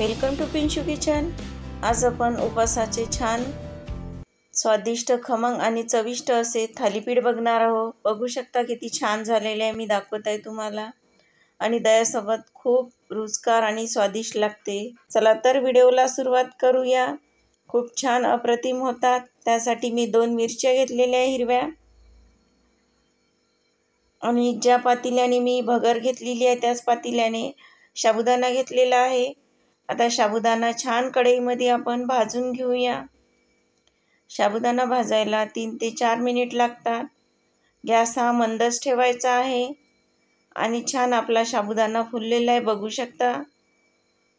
Welcome to पिंशू kitchen. आज आपण उपासाचे छान स्वादिष्ट खमंग आणि चविष्ट असे थालीपीठ बघणार आहोत। बघू शकता किती छान झालेले आहे, मी दाखवत आहे तुम्हाला। आणि दह्यासोबत खूप रुचकर आणि स्वादिष्ट लागते। चला तर व्हिडिओला सुरुवात करूया। खूप छान अप्रतिम होतात। त्यासाठी मी 2 मिरच्या घेतलेल्या आहे हिरव्या, आणि ज्या पातेल्याने मी भगर घेतलेली आहे त्याच पातेल्याने साबुदाणा घेतलेला आहे। आता साबुदाणा छान कढईमध्ये आपण भाजून घेऊया। साबुदाणा भाजायला 3 ते 4 मिनिट लागतात। गॅस हा मंदच ठेवायचा आहे। आणि छान आपला साबुदाणा फुललेला आहे, बघू शकता।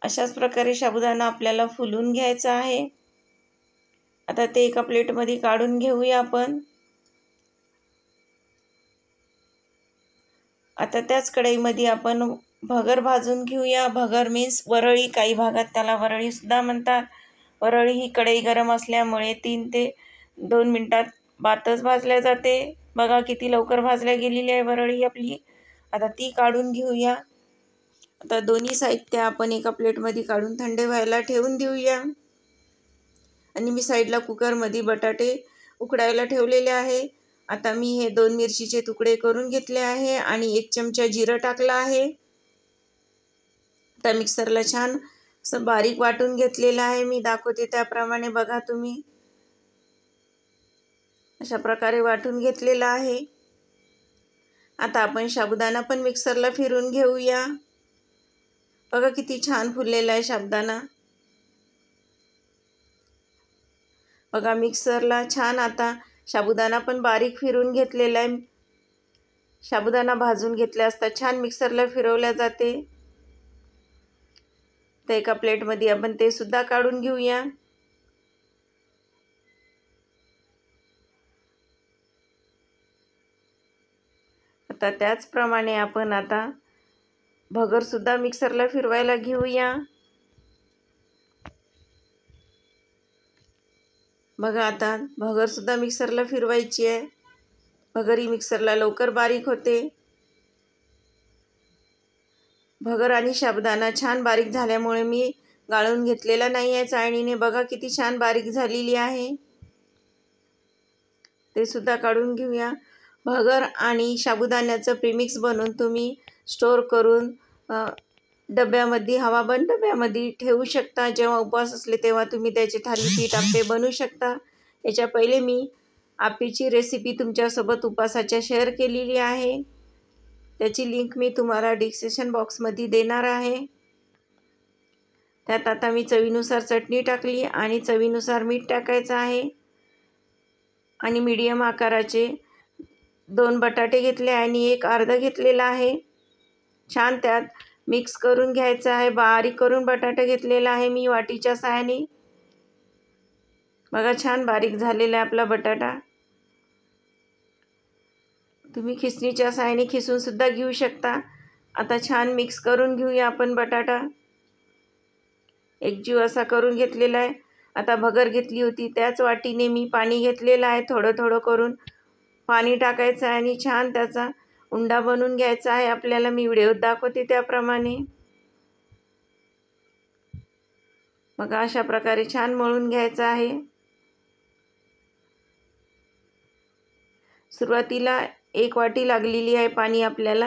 अशाच प्रकारे साबुदाणा आपल्याला फुलून घ्यायचा आहे। आता ते एका प्लेटमध्ये काढून घेऊया आपण। आता त्याच कढईमध्ये आपण भगर भाजून घेऊया। भगर मीन्स वरळी, काही भागात त्याला वरळी सुद्धा म्हणतात। वरळी ही कढई गरम असल्यामुळे 3 ते 2 मिनिटात बातच भाजल्या जाते। बघा किती लवकर भाजल्या गेलेली आहे वरळी आपली। आता ती काढून घेऊया। आता दोन्ही साहित्य आपण एका प्लेटमध्ये काढून थंड व्हायला ठेवून देऊया। आणि मी साईडला कुकरमध्ये बटाटे उकडायला ठेवलेले आहे। आता मी हे 2 मिरचीचे तुकडे करून घेतले आहे आणि 1 चमचा जिरं टाकला आहे। आता मिक्सरला छान असं बारीक वाटून घेतलेलं आहे, मी दाखवते त्याप्रमाणे बघा तुम्ही। अशा प्रकारे वाटून घेतलेला आहे। आता आपण साबुदाणा पण मिक्सरला फिरून घेऊया। बघा किती छान फुललेला आहे साबुदाणा। बघा मिक्सरला छान आता साबुदाणा पण बारीक फिरून घेतलेला आहे। साबुदाणा भाजून घेतला असता छान मिक्सरला फिरवल्या जाते। तर एका प्लेटमध्ये आपण ते सुद्धा काढून घेऊया। आता त्याचप्रमाणे आपण आता भगर सुद्धा मिक्सरला फिरवायला घेऊया। बघा आता भगर सुद्धा मिक्सरला फिरवायची आहे। भगर ही मिक्सरला लवकर बारीक होते। भगर आणि साबुदाणा छान बारीक झाल्यामुळे मी गाळून घेतलेला नाही आहे चाळणीने। बघा किती छान बारीक झालेली आहे। ते सुद्धा काढून घेऊया। भगर आणि साबुदाण्याचं प्रीमिक्स बनवून तुम्ही स्टोर करून डब्यामध्ये, हवाबंद डब्यामध्ये ठेवू शकता। जेव्हा उपवास असले तेव्हा तुम्ही त्याचे थालीपीठ आप्पे बनवू शकता। याच्या पहिले मी आप्पेची रेसिपी तुमच्यासोबत उपवासाच्या शेअर केलेली आहे। त्याची लिंक मी तुम्हाला डिस्क्रिप्शन बॉक्समध्ये देणार आहे। त्यात आता मी चवीनुसार चटणी टाकली आणि चवीनुसार मीठ टाकायचं आहे। आणि मीडियम आकाराचे 2 बटाटे घेतले आणि 1 अर्धा घेतलेला आहे। छान त्यात मिक्स करून घ्यायचं आहे। बारीक करून बटाटा घेतलेला आहे मी वाटीच्या साहाय्याने। बघा छान बारीक झालेला आहे आपला बटाटा। तुम्ही खिसणीच्या साहाय्याने खिसून सुद्धा घेऊ शकता। आता छान मिक्स करून घेऊया आपण बटाटा। एकजीव असा करून घेतलेला आहे। आता भगर घेतली होती त्याच वाटीने मी पाणी घेतलेलं आहे। थोडं थोडं करून पाणी टाकायचं आहे आणि छान त्याचा उंडा बनवून घ्यायचा आहे आपल्याला। मी व्हिडिओत दाखवते त्याप्रमाणे। बघा अशा प्रकारे छान मळून घ्यायचं आहे। सुरुवातीला 1 वाटी लागलेली आहे पाणी आपल्याला।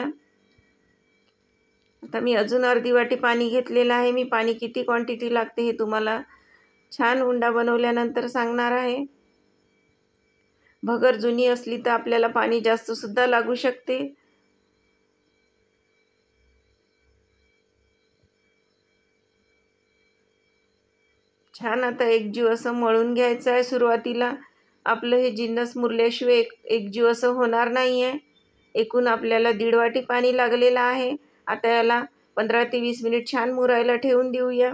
आता मी अजून अर्धी वाटी पाणी घेतलेलं आहे। मी पाणी किती क्वांटिटी लागते हे तुम्हाला छान उंडा बनवल्यानंतर सांगणार आहे। भगर जुनी असली तर आपल्याला पाणी जास्त सुद्धा लागू शकते। छान आता एकजीव असं मळून घ्यायचं आहे। सुरुवातीला आपलं हे जिन्नस मुरल्याशिवाय एकजीव असं होणार नाही आहे। एकूण आपल्याला 1.5 वाटी पाणी लागलेलं आहे। आता याला 15 ते 20 मिनिट छान मुरायला ठेवून देऊया।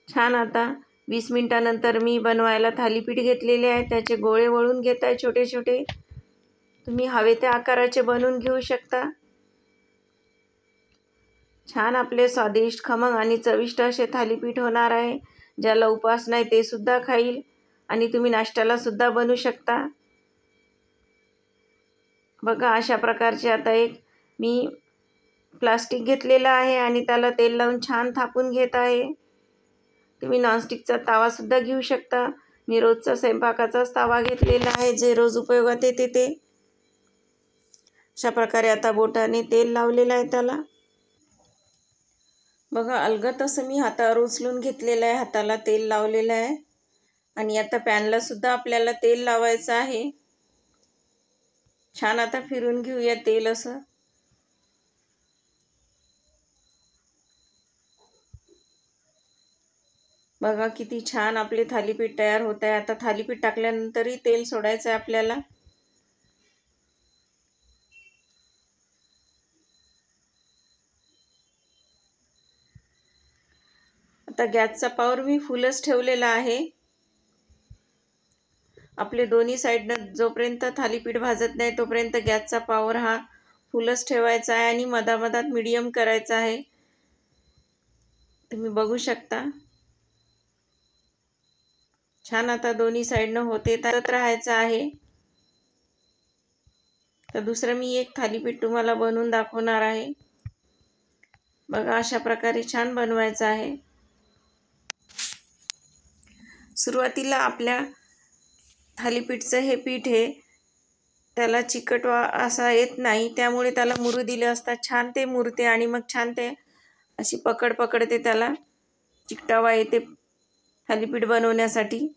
छान आता 20 मिनिटानंतर मी बनवायला थालीपीठ घेतलेले आहे। त्याचे गोळे वळून घेत आहे छोटे छोटे। तुम्ही हवे त्या आकाराचे बनवून घेऊ शकता। छान आपले स्वादिष्ट, खमंग आणि चविष्ट असे थालीपीठ होणार आहे। ज्याला उपवास नाही ते सुद्धा खाईल आणि तुम्ही नाश्त्याला सुद्धा बनवू शकता। बघा अशा प्रकारचे आता एक मी प्लास्टिक घेतलेलं आहे आणि त्याला तेल लावून छान थापून घेत आहे. तुम्ही नॉनस्टिकचा तावासुद्धा घेऊ शकता. मी रोजचा स्वयंपाकाचाच तवा घेतलेला आहे, जे रोज उपयोगात येते ते. अशा प्रकारे आता बोटाने तेल लावलेलं आहे त्याला. बघा, अलगद असं मी हातावर उचलून घेतलेलं आहे, हाताला तेल लावलेलं आहे. आणि आता पॅनला सुद्धा आपल्याला तेल लावायचं आहे. छान आता फिरून घेऊया तेल असं. बघा किती छान आपले थालीपीठ तयार होत आहे. आता थालीपीठ टाकल्यानंतरही तेल सोडायचं आहे आपल्याला. आता गॅसचा पॉवर मी फुलच ठेवलेला आहे. आपले दोन्ही साईडनं जोपर्यंत थालीपीठ भाजत नाही तोपर्यंत गॅसचा पॉवर हा फुलच ठेवायचा आहे आणि मधामधात मीडियम करायचा आहे. तुम्ही बघू शकता. छान आता दोन्ही साईडनं होते तर राहायचं आहे. तर दुसरं मी एक थालीपीठ तुम्हाला बनवून दाखवणार आहे. बघा, अशा प्रकारे छान बनवायचं आहे. सुरुवातीला आपल्या थालीपीठचं हे पीठ हे त्याला चिकटवा असा येत नाही, त्यामुळे त्याला मुरू दिले असतात. छान ते मुरते आणि मग छान ते अशी पकडते त्याला चिकटावा येते थालीपीठ बनवण्यासाठी.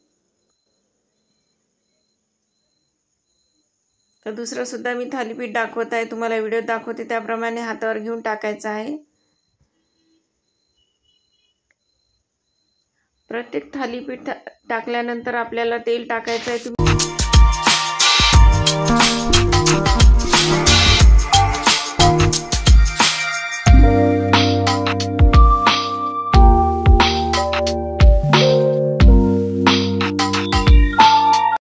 तर दुसरं सुद्धा मी थालीपीठ दाखवत आहे, तुम्हाला व्हिडिओ दाखवते त्याप्रमाणे हातावर घेऊन टाकायचं आहे. प्रत्येक थालीपीठ टाकल्यानंतर आपल्याला तेल टाकायचं आहे.